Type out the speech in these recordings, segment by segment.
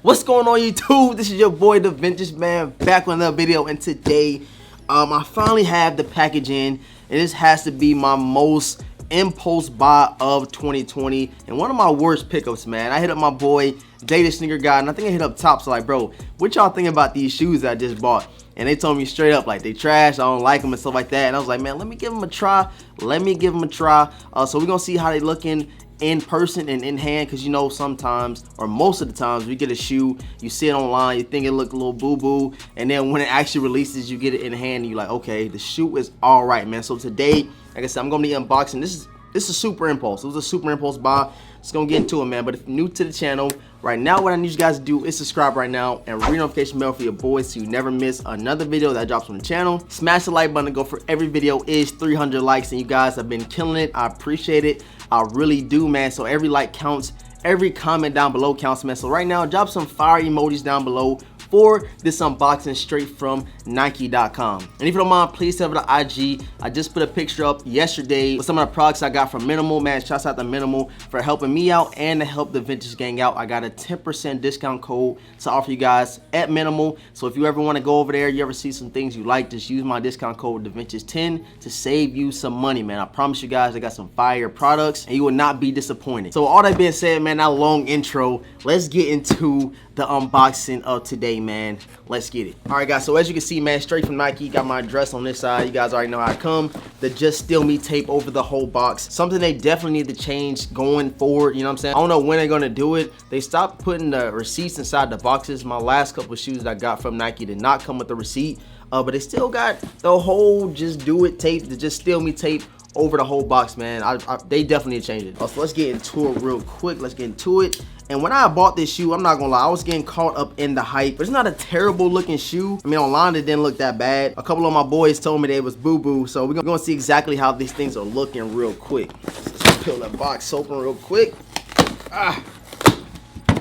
What's going on, YouTube? This is your boy DeVintage, man, back with another video. And today I finally have the package in, and this has to be my most impulse buy of 2020 and one of my worst pickups, man. I hit up my boy Data Sneaker Guy, and I think I hit up Top. So like, bro, what y'all think about these shoes that I just bought? And they told me straight up like they trash, I don't like them and stuff like that. And I was like, man, let me give them a try. So we're gonna see how they looking in person and in hand, because you know, sometimes or most of the times we get a shoe, you see it online, you think it look a little boo-boo, and then when it actually releases, you get it in hand and you're like, okay, the shoe is all right, man. So today, like I said, I'm gonna be unboxing. This is a super impulse. It was a super impulse buy. Just gonna get into it, man. But if you're new to the channel right now, what I need you guys to do is subscribe right now and ring notification bell for your boys so you never miss another video that drops on the channel. Smash the like button to go for every video is 300 likes, and you guys have been killing it. I appreciate it. I really do, man. So every like counts, every comment down below counts, man. So right now, drop some fire emojis down below for this unboxing straight from Nike.com. And if you don't mind, please head over to IG. I just put a picture up yesterday with some of the products I got from MNML, man. Shouts out to MNML for helping me out and to help the Vintage Gang out. I got a 10% discount code to offer you guys at MNML. So if you ever want to go over there, you ever see some things you like, just use my discount code DeVintage10 to save you some money, man. I promise you guys, I got some fire products and you will not be disappointed. So all that being said, man, that long intro, let's get into the unboxing of today, man. Let's get it. All right, guys, so as you can see, man, straight from Nike, got my address on this side. You guys already know how I come. The Just Steal Me tape over the whole box. Something they definitely need to change going forward, you know what I'm saying? I don't know when they're gonna do it. They stopped putting the receipts inside the boxes. My last couple of shoes that I got from Nike did not come with the receipt, but they still got the whole Just Do It tape, the Just Steal Me tape over the whole box, man. They definitely need to change it. So let's get into it real quick. Let's get into it. And when I bought this shoe, I'm not gonna lie, I was getting caught up in the hype. But it's not a terrible looking shoe. I mean, online it didn't look that bad. A couple of my boys told me they was boo-boo. So we're gonna see exactly how these things are looking real quick. Let's peel that box open real quick.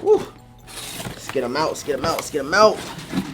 Woo. Let's get them out, let's get them out, let's get them out.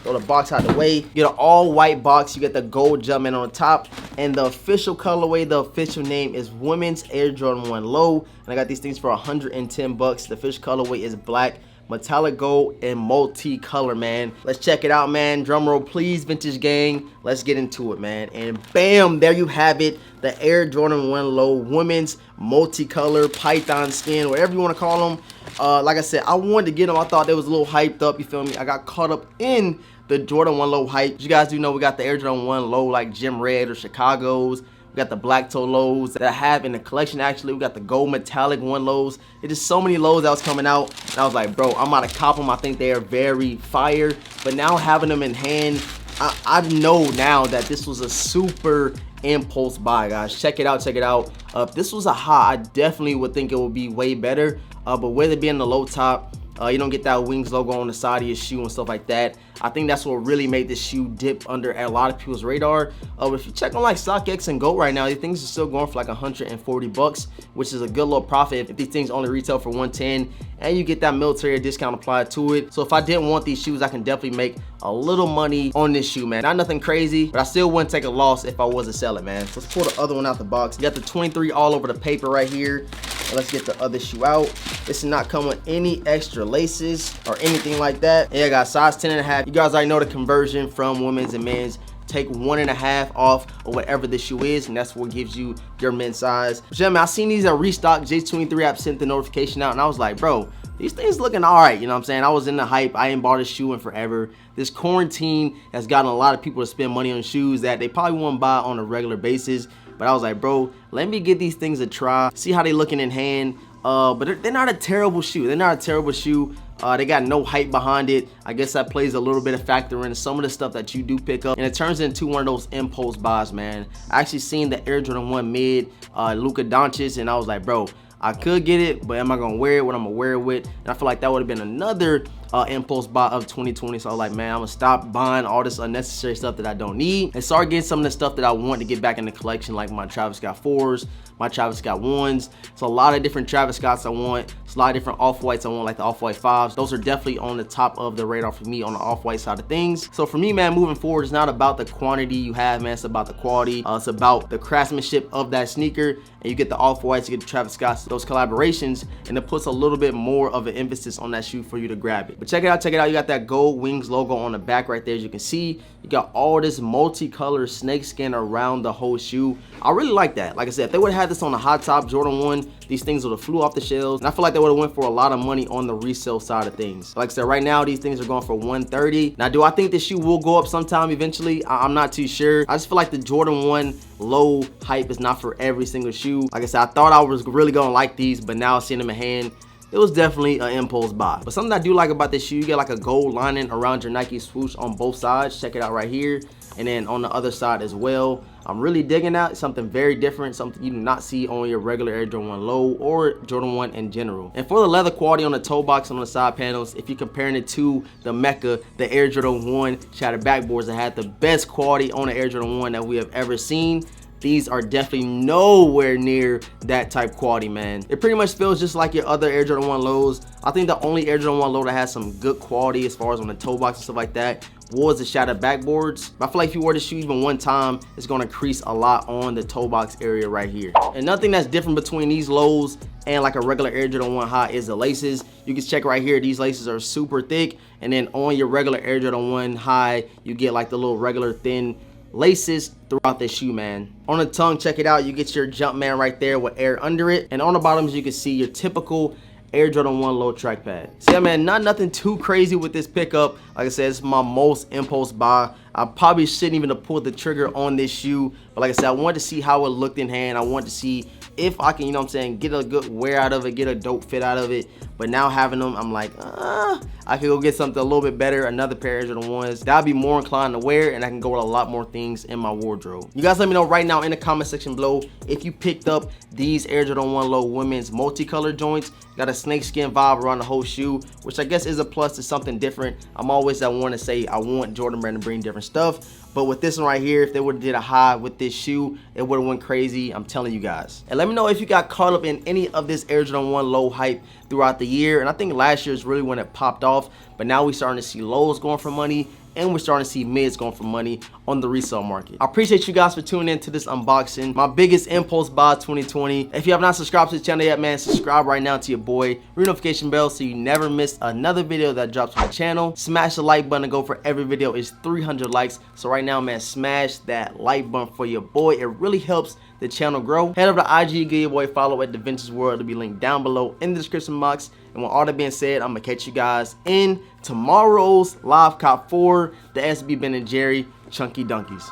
Throw the box out of the way. You get an all white box. You get the gold Jumpman on the top. And the official colorway, the official name is Women's Air Jordan 1 Low. And I got these things for 110 bucks. The official colorway is black, metallic gold, and multi-color, man. Let's check it out, man. Drum roll, please, Vintage Gang. Let's get into it, man. And bam, there you have it. The Air Jordan 1 Low Women's multicolor python skin, whatever you want to call them. Like I said, I wanted to get them. I thought they was a little hyped up, you feel me? I got caught up in the Jordan 1 Low hype. You guys do know we got the Air Jordan 1 Low like Gym Red or Chicago's. We got the black toe lows that I have in the collection. Actually, we got the gold metallic 1 lows. It's just so many lows that was coming out, and I was like, bro, I'm about to cop them. I think they are very fire. But now having them in hand, I know now that this was a super impulse buy, guys. Check it out, check it out. If this was a high, I definitely would think it would be way better. But with it being the low top, you don't get that Wings logo on the side of your shoe and stuff like that. I think that's what really made this shoe dip under a lot of people's radar. But if you check on like StockX and GOAT right now, these things are still going for like 140 bucks, which is a good little profit if these things only retail for 110, and you get that military discount applied to it. So if I didn't want these shoes, I can definitely make a little money on this shoe, man. Not nothing crazy, but I still wouldn't take a loss if I was to sell it, man. So let's pull the other one out the box. You got the 23 all over the paper right here. Let's get the other shoe out. This is not come with any extra laces or anything like that. And I got size 10.5. You guys already know the conversion from women's and men's. Take 1.5 off of whatever the shoe is, and that's what gives you your men's size. Gentlemen, I seen these at restock. J23 app sent the notification out, and I was like, bro, these things looking all right. You know what I'm saying? I was in the hype. I ain't bought a shoe in forever. This quarantine has gotten a lot of people to spend money on shoes that they probably won't buy on a regular basis. But I was like, bro, let me get these things a try, see how they looking in hand. But they're not a terrible shoe. They're not a terrible shoe. They got no hype behind it. I guess that plays a little bit of factor in some of the stuff that you do pick up, and it turns into one of those impulse buys, man. I actually seen the Air Jordan 1 mid, Luka Doncic, and I was like, bro, I could get it, but am I gonna wear it? What I'm gonna wear it with? And I feel like that would have been another impulse buy of 2020. So I was like, man, I'm gonna stop buying all this unnecessary stuff that I don't need and start getting some of the stuff that I want to get back in the collection, like my Travis Scott 4s, my Travis Scott 1s. So a lot of different Travis Scotts I want. There's a lot of different off-whites I want, like the off-white 5s. Those are definitely on the top of the radar for me on the off-white side of things. So for me, man, moving forward, it's not about the quantity you have, man. It's about the quality. It's about the craftsmanship of that sneaker. And you get the off-whites, you get the Travis Scotts, those collaborations, and it puts a little bit more of an emphasis on that shoe for you to grab it. But check it out, check it out. You got that gold wings logo on the back right there, as you can see. You got all this multicolored snakeskin around the whole shoe. I really like that. Like I said, if they would have had this on the hot top Jordan 1, these things would have flew off the shelves. And I feel like they would have went for a lot of money on the resale side of things. Like I said, right now, these things are going for $130. Now, do I think this shoe will go up sometime eventually? I'm not too sure. I just feel like the Jordan 1 low hype is not for every single shoe. Like I said, I thought I was really gonna like these, but now seeing them in hand, it was definitely an impulse buy. But something I do like about this shoe, you get like a gold lining around your Nike swoosh on both sides. Check it out right here. And then on the other side as well. I'm really digging that. Something very different, something you do not see on your regular Air Jordan 1 low or Jordan 1 in general. And for the leather quality on the toe box and on the side panels, if you're comparing it to the Mecca, the Air Jordan 1 shattered backboards that had the best quality on the Air Jordan 1 that we have ever seen, these are definitely nowhere near that type quality, man. It pretty much feels just like your other Air Jordan 1 lows. I think the only Air Jordan 1 low that has some good quality as far as on the toe box and stuff like that was the shattered backboards. But I feel like if you wear the shoe even one time, it's gonna crease a lot on the toe box area right here. And nothing that's different between these lows and like a regular Air Jordan 1 high is the laces. You can check right here, these laces are super thick. And then on your regular Air Jordan 1 high, you get like the little regular thin laces throughout this shoe, man. On the tongue, check it out, you get your Jumpman right there with air under it. And on the bottoms, you can see your typical Air Jordan 1 low trackpad. So yeah, man, nothing too crazy with this pickup. Like I said, it's my most impulse buy. I probably shouldn't even have pulled the trigger on this shoe, but like I said, I wanted to see how it looked in hand. I wanted to see if I can, you know what I'm saying, get a good wear out of it, get a dope fit out of it. But now having them, I'm like, I could go get something a little bit better, another pair of Air Jordan 1s that I'd be more inclined to wear, and I can go with a lot more things in my wardrobe. You guys let me know right now in the comment section below if you picked up these Air Jordan 1 low women's multicolored joints. Got a snakeskin vibe around the whole shoe, which I guess is a plus to something different. I'm always that one to say I want Jordan Brand to bring different stuff. But with this one right here, if they would have did a high with this shoe, it would have went crazy. I'm telling you guys. And let me know if you got caught up in any of this Air Jordan 1 low hype throughout the year. And I think last year is really when it popped off. But now we're starting to see lows going for money, and we're starting to see mids going for money on the resale market. I appreciate you guys for tuning in to this unboxing, my biggest impulse buy 2020. If you have not subscribed to the channel yet, man, subscribe right now to your boy. Ring notification bell so you never miss another video that drops on the channel. Smash the like button to go for every video is 300 likes. So right now, man, smash that like button for your boy. It really helps the channel grow. Head over to IG, give your boy a follow at DeVintage World. It'll be linked down below in the description box. And with all that being said, I'm gonna catch you guys in tomorrow's live cop for the SB Ben and Jerry Chunky Dunkies.